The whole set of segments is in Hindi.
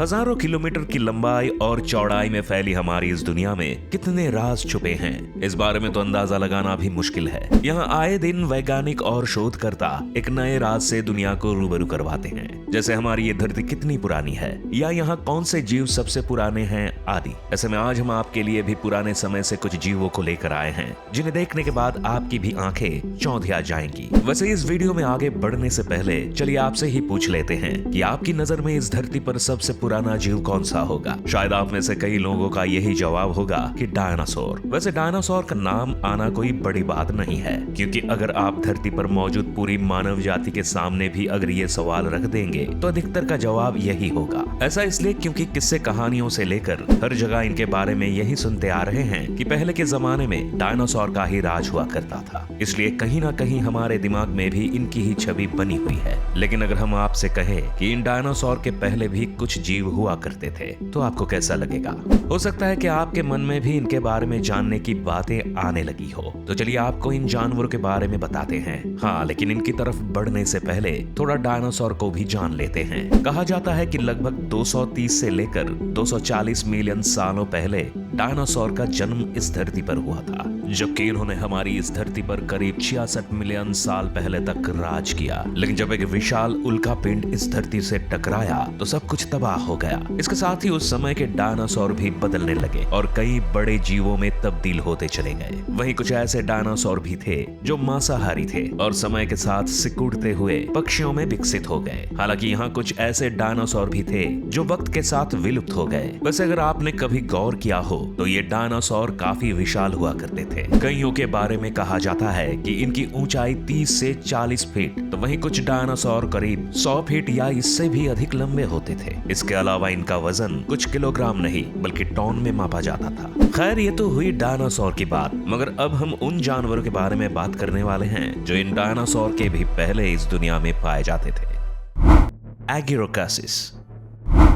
हजारों किलोमीटर की लंबाई और चौड़ाई में फैली हमारी इस दुनिया में कितने राज छुपे हैं, इस बारे में तो अंदाजा लगाना भी मुश्किल है। यहाँ आए दिन वैज्ञानिक और शोधकर्ता एक नए राज से दुनिया को रूबरू करवाते हैं, जैसे हमारी ये धरती कितनी पुरानी है या यहाँ कौन से जीव सबसे पुराने हैं आदि। ऐसे में आज हम आपके लिए भी पुराने समय से कुछ जीवों को लेकर आए हैं, जिन्हें देखने के बाद आपकी भी आंखें चौंधिया जाएंगी। वैसे इस वीडियो में आगे बढ़ने से पहले चलिए आपसे ही पूछ लेते हैं कि आपकी नजर में इस धरती पर सबसे पुराना जीव कौन सा होगा। शायद आप में से कई लोगों का यही जवाब होगा कि डायनासोर। वैसे डायनासोर का नाम आना कोई बड़ी बात नहीं है, क्योंकि अगर आप धरती पर मौजूद पूरी मानव जाति के सामने भी अगर ये सवाल रख देंगे तो अधिकतर का जवाब यही होगा। ऐसा इसलिए क्योंकि किस्से कहानियों से लेकर हर जगह इनके बारे में यही सुनते आ रहे हैं कि पहले के जमाने में डायनासोर का ही राज हुआ करता था, इसलिए कहीं ना कहीं हमारे दिमाग में भी इनकी ही छवि बनी हुई है। लेकिन अगर हम आपसे कहें कि इन डायनासोर के पहले भी कुछ जीव हुआ करते थे तो आपको कैसा लगेगा? हो सकता है कि आपके मन में भी इनके बारे में जानने की बातें आने लगी हो। तो चलिए आपको इन जानवरों के बारे में बताते हैं। हाँ, लेकिन इनकी तरफ बढ़ने से पहले थोड़ा डायनासोर को भी जान लेते हैं। कहा जाता है कि लगभग 230 से लेकर 240 मिलियन सालों पहले डायनासोर का जन्म इस धरती पर हुआ था, जबकि इन्होंने हमारी इस धरती पर करीब 66 मिलियन साल पहले तक राज किया। लेकिन जब एक विशाल उल्का पिंड इस धरती से टकराया तो सब कुछ तबाह हो गया। इसके साथ ही उस समय के डायनासोर भी बदलने लगे और कई बड़े जीवों में तब्दील होते चले गए। वहीं कुछ ऐसे डायनासोर भी थे जो मांसाहारी थे और समय के साथ सिकुड़ते हुए पक्षियों में विकसित हो गए। हालांकि यहाँ कुछ ऐसे डायनासोर भी थे जो वक्त के साथ विलुप्त हो गए। वैसे अगर आपने कभी गौर किया हो तो ये डायनासोर काफी विशाल हुआ करते थे। कईयों के बारे में कहा जाता है कि इनकी ऊंचाई 30 से 40 फीट, तो वहीं कुछ डायनासोर करीब 100 फीट या इससे भी अधिक लंबे होते थे। इसके अलावा इनका वजन कुछ किलोग्राम नहीं बल्कि टन में मापा जाता था। खैर, ये तो हुई डायनासोर की बात, मगर अब हम उन जानवरों के बारे में बात करने वाले हैं जो इन डायनासोर के भी पहले इस दुनिया में पाए जाते थे। एगिरोकासिस।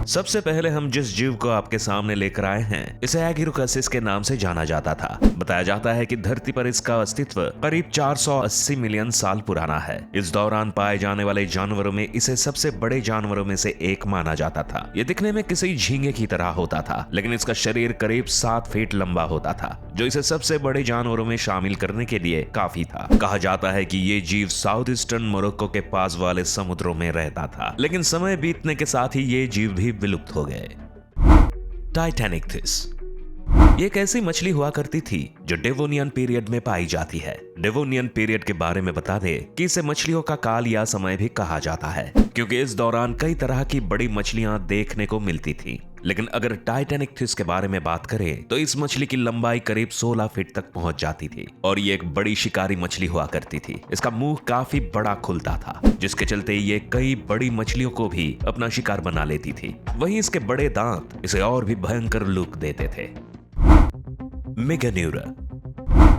सबसे पहले हम जिस जीव को आपके सामने लेकर आए हैं इसे एगिरोकासिस के नाम से जाना जाता था। बताया जाता है कि धरती पर इसका अस्तित्व करीब 480 मिलियन साल पुराना है। इस दौरान पाए जाने वाले जानवरों में इसे सबसे बड़े जानवरों में से एक माना जाता था। ये दिखने में किसी झींगे की तरह होता था, लेकिन इसका शरीर करीब 7 फीट लंबा होता था, जो इसे सबसे बड़े जानवरों में शामिल करने के लिए काफी था। कहा जाता है कि ये जीव साउथ ईस्टर्न मोरक्को के पास वाले समुद्रों में रहता था, लेकिन समय बीतने के साथ ही ये जीव भी विलुप्त हो गए। Titanic fish. ये एक ऐसी मछली हुआ करती थी जो डेवोनियन पीरियड में पाई जाती है। डेवोनियन पीरियड के बारे में बता दें कि इसे मछलियों का काल या समय भी कहा जाता है, क्योंकि इस दौरान कई तरह की बड़ी मछलियां देखने को मिलती थी। लेकिन अगर टाइटैनिक फिश के बारे में बात करें तो इस मछली की लंबाई करीब 16 फीट तक पहुंच जाती थी और ये एक बड़ी शिकारी मछली हुआ करती थी। इसका मुंह काफी बड़ा खुलता था, जिसके चलते ये कई बड़ी मछलियों को भी अपना शिकार बना लेती थी। वहीं इसके बड़े दांत इसे और भी भयंकर लुक देते थे। मेगान्यूरा।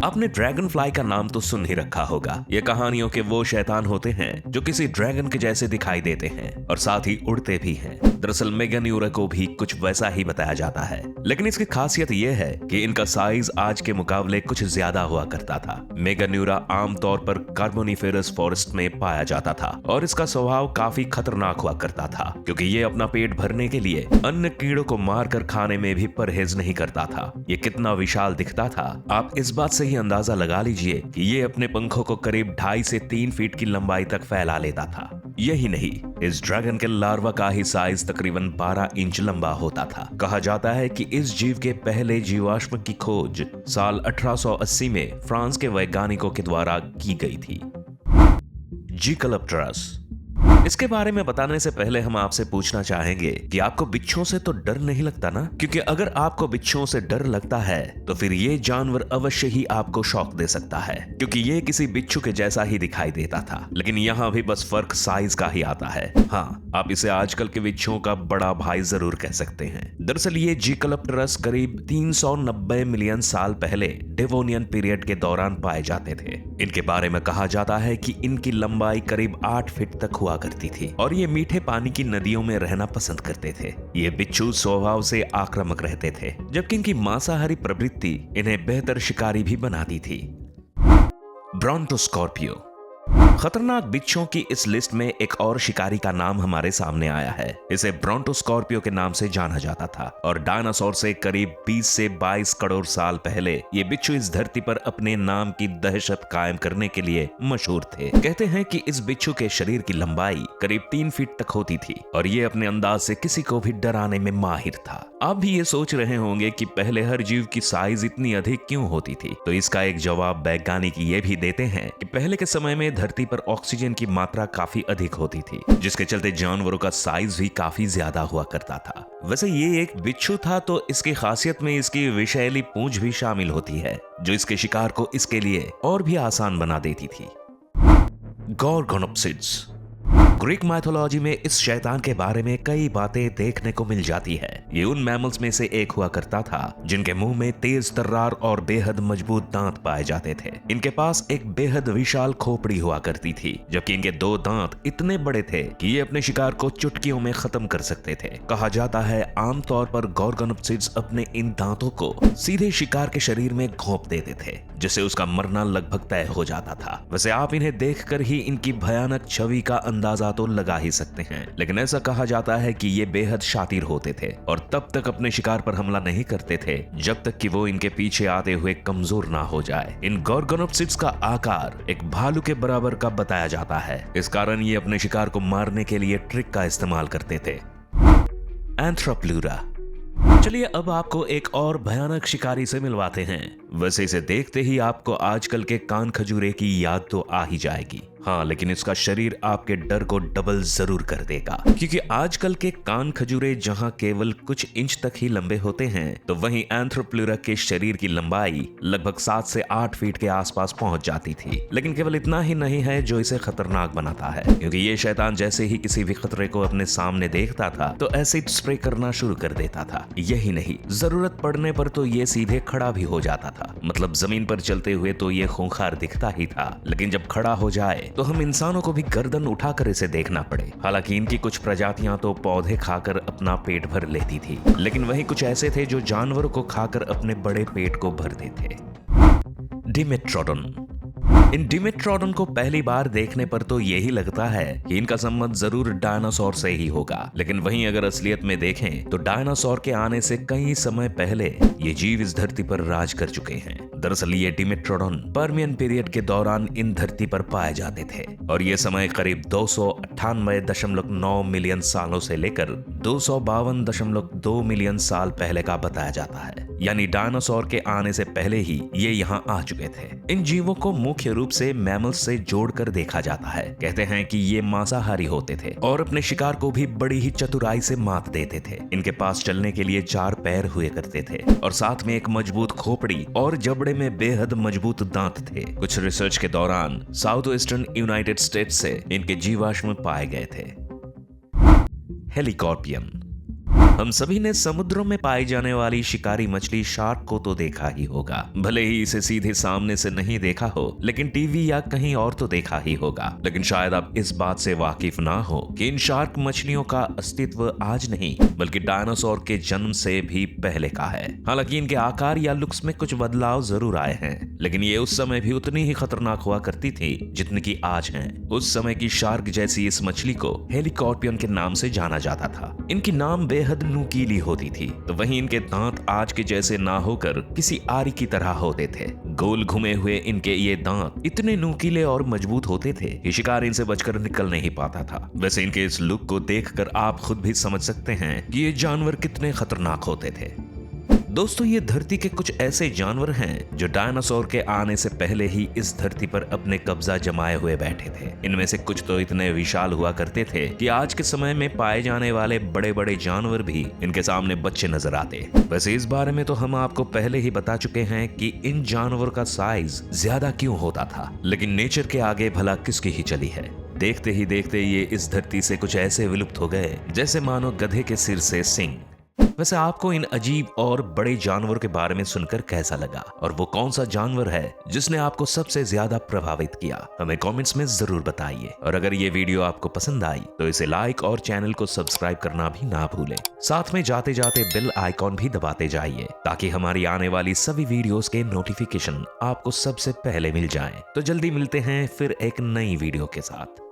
आपने ड्रैगन फ्लाई का नाम तो सुन ही रखा होगा। ये कहानियों के वो शैतान होते हैं जो किसी ड्रैगन के जैसे दिखाई देते हैं और साथ ही उड़ते भी हैं। दरअसल मेगान्यूरा को भी कुछ वैसा ही बताया जाता है, लेकिन इसकी खासियत ये है कि इनका साइज आज के मुकाबले कुछ ज्यादा हुआ करता था। मेगान्यूरा आमतौर पर कार्बोनिफेरस फॉरेस्ट में पाया जाता था और इसका स्वभाव काफी खतरनाक हुआ करता था, क्योंकि ये अपना पेट भरने के लिए अन्य कीड़ों को मारकर खाने में भी परहेज नहीं करता था। ये कितना विशाल दिखता था आप इस बात से ही अंदाजा लगा लीजिए कि ये अपने पंखों को करीब 2.5 से 3 फीट की लंबाई तक फैला लेता था। यही नहीं, इस ड्रैगन के लार्वा का ही साइज तकरीबन 12 इंच लंबा होता था। कहा जाता है कि इस जीव के पहले जीवाश्म की खोज साल 1880 में फ्रांस के वैज्ञानिकों के द्वारा की गई थी। जीकलप्टरस। इसके बारे में बताने से पहले हम आपसे पूछना चाहेंगे कि आपको बिच्छुओं से तो डर नहीं लगता ना? क्योंकि अगर आपको बिच्छुओं से डर लगता है तो फिर ये जानवर अवश्य ही आपको शॉक दे सकता है, क्योंकि ये किसी बिच्छू के जैसा ही दिखाई देता था। लेकिन यहाँ भी बस फर्क साइज का ही आता है। हाँ, आप इसे आजकल के बिच्छुओं का बड़ा भाई जरूर कह सकते हैं। दरअसल ये जीकलप्टरस करीब 390 मिलियन साल पहले डेवोनियन पीरियड के दौरान पाए जाते थे। इनके बारे में कहा जाता है कि इनकी लंबाई करीब 8 फीट तक हुआ करती थी और ये मीठे पानी की नदियों में रहना पसंद करते थे। ये बिच्छू स्वभाव से आक्रामक रहते थे, जबकि इनकी मांसाहारी प्रवृत्ति इन्हें बेहतर शिकारी भी बनाती थी। ब्रोंटोस्कॉर्पियो। खतरनाक बिच्छुओं की इस लिस्ट में एक और शिकारी का नाम हमारे सामने आया है। इसे ब्रोंटोस्कॉर्पियो के नाम से जाना जाता था और डायनासोर से करीब 20 से 22 करोड़ साल पहले ये बिच्छू इस धरती पर अपने नाम की दहशत कायम करने के लिए मशहूर थे। कहते हैं कि इस बिच्छू के शरीर की लंबाई करीब 3 फीट तक होती थी और ये अपने अंदाज से किसी को भी डराने में माहिर था। आप भी ये सोच रहे होंगे कि पहले हर जीव की साइज इतनी अधिक क्यों होती थी, तो इसका एक जवाब वैज्ञानिक ये भी देते हैं कि पहले के समय में धरती पर ऑक्सीजन की मात्रा काफी अधिक होती थी, जिसके चलते जानवरों का साइज भी काफी ज्यादा हुआ करता था। वैसे ये एक बिच्छू था तो इसकी खासियत में इसकी विषैली पूंछ भी शामिल होती है, जो इसके शिकार को इसके लिए और भी आसान बना देती थी। गॉर्गोनोप्सिड्स। ग्रीक माइथोलॉजी में इस शैतान के बारे में कई बातें देखने को मिल जाती है। ये उन मैमल्स में से एक हुआ करता था जिनके मुंह में तेज तर्रार और बेहद मजबूत दांत पाए जाते थे। इनके पास एक बेहद विशाल खोपड़ी हुआ करती थी, जबकि इनके 2 दांत इतने बड़े थे कि ये अपने शिकार को चुटकियों में खत्म कर सकते थे। कहा जाता है आमतौर पर गॉर्गोनोप्सिड्स अपने इन दांतों को सीधे शिकार के शरीर में घोंप देते थे, जिससे उसका मरना लगभग तय हो जाता था। वैसे आप इन्हें देखकर ही इनकी भयानक छवि का अंदाजा तो लगा ही सकते हैं, लेकिन ऐसा कहा जाता है कि ये बेहद शातिर होते थे और तब तक अपने शिकार पर हमला नहीं करते थे जब तक कि वो इनके पीछे आते हुए कमजोर ना हो जाए। इन गॉर्गोनोप्सिड्स का आकार एक भालू के बराबर का बताया जाता है। इस कारण ये अपने शिकार को मारने के लिए ट्रिक का इस्तेमाल करते थे। एंथ्रोप्लूरा। चलिए अब आपको एक और भयानक शिकारी से मिलवाते हैं। वैसे इसे देखते ही आपको आजकल के कान खजूरे की याद तो आ ही जाएगी। हाँ, लेकिन इसका शरीर आपके डर को डबल जरूर कर देगा, क्योंकि आजकल के कान खजूरे जहाँ केवल कुछ इंच तक ही लंबे होते हैं, तो वहीं एंथ्रोप्लूरा के शरीर की लंबाई लगभग 7 से 8 फीट के आसपास पहुंच जाती थी। लेकिन केवल इतना ही नहीं है जो इसे खतरनाक बनाता है, क्योंकि ये शैतान जैसे ही किसी भी खतरे को अपने सामने देखता था तो एसिड स्प्रे करना शुरू कर देता था। यही नहीं, जरूरत पड़ने पर तो ये सीधे खड़ा भी हो जाता था। मतलब जमीन पर चलते हुए तो ये खूंखार दिखता ही था, लेकिन जब खड़ा हो जाए तो हम इंसानों को भी गर्दन उठाकर इसे देखना पड़े। हालांकि इनकी कुछ प्रजातियां तो पौधे खाकर अपना पेट भर लेती थी, लेकिन वहीं कुछ ऐसे थे जो जानवरों को खाकर अपने बड़े पेट को भरते थे। डिमेट्रोडोन। इन डिमेट्रोडोन को पहली बार देखने पर तो यही लगता है कि इनका संबंध जरूर डायनासोर से ही होगा, लेकिन वहीं अगर असलियत में देखें तो डायनासोर के आने से कई समय पहले ये जीव इस धरती पर राज कर चुके हैं। दरअसल ये डिमेट्रोडोन पर्मियन पीरियड के दौरान इन धरती पर पाए जाते थे और ये समय करीब 298.9 मिलियन सालों से लेकर 252.2 मिलियन साल पहले का बताया जाता है। यानी डायनासोर के आने से पहले ही ये यहाँ आ चुके थे। इन जीवों को मुख्य रूप से मैमल्स से जोड़कर देखा जाता है। कहते हैं कि ये मांसाहारी होते थे और अपने शिकार को भी बड़ी ही चतुराई से मात देते थे। इनके पास चलने के लिए 4 पैर हुए करते थे और साथ में एक मजबूत खोपड़ी और जबड़े में बेहद मजबूत दांत थे। कुछ रिसर्च के दौरान साउथ ईस्टर्न यूनाइटेड स्टेट्स से इनके जीवाश्म पाए गए थे। हेलिकॉर्पियन। हम सभी ने समुद्रों में पाई जाने वाली शिकारी मछली शार्क को तो देखा ही होगा। भले ही इसे सीधे सामने से नहीं देखा हो, लेकिन टीवी या कहीं और तो देखा ही होगा। लेकिन शायद आप इस बात से वाकिफ ना हो कि इन शार्क मछलियों का अस्तित्व आज नहीं बल्कि डायनासोर के जन्म से भी पहले का है। हालांकि इनके आकार या लुक्स में कुछ बदलाव जरूर आए हैं, लेकिन ये उस समय भी उतनी ही खतरनाक हुआ करती थी जितनी की आज है। उस समय की शार्क जैसी इस मछली को हेलिकॉर्पियन के नाम से जाना जाता था। इनकी नाम बेहद नुकीली होती थी, तो वहीं इनके दांत आज के जैसे ना होकर किसी आरी की तरह होते थे। गोल घुमे हुए इनके ये दांत इतने नुकीले और मजबूत होते थे कि शिकार इनसे बचकर निकल नहीं पाता था। वैसे इनके इस लुक को देखकर आप खुद भी समझ सकते हैं कि ये जानवर कितने खतरनाक होते थे। दोस्तों, ये धरती के कुछ ऐसे जानवर हैं जो डायनासोर के आने से पहले ही इस धरती पर अपने कब्जा जमाए हुए बैठे थे। इनमें से कुछ तो इतने विशाल हुआ करते थे कि आज के समय में पाए जाने वाले बड़े बड़े जानवर भी इनके सामने बच्चे नजर आते। वैसे इस बारे में तो हम आपको पहले ही बता चुके हैं कि इन जानवरों का साइज ज्यादा क्यों होता था, लेकिन नेचर के आगे भला किसकी ही चली है। देखते ही देखते ये इस धरती से कुछ ऐसे विलुप्त हो गए जैसे मानो गधे के सिर से सिंह। वैसे आपको इन अजीब और बड़े जानवर के बारे में सुनकर कैसा लगा, और वो कौन सा जानवर है जिसने आपको सबसे ज्यादा प्रभावित किया? हमें कमेंट्स में जरूर बताइए। और अगर ये वीडियो आपको पसंद आई तो इसे लाइक और चैनल को सब्सक्राइब करना भी ना भूलें। साथ में जाते जाते बेल आइकॉन भी दबाते जाइए ताकि हमारी आने वाली सभी वीडियोस के नोटिफिकेशन आपको सबसे पहले मिल जाएं। तो जल्दी मिलते हैं फिर एक नई वीडियो के साथ।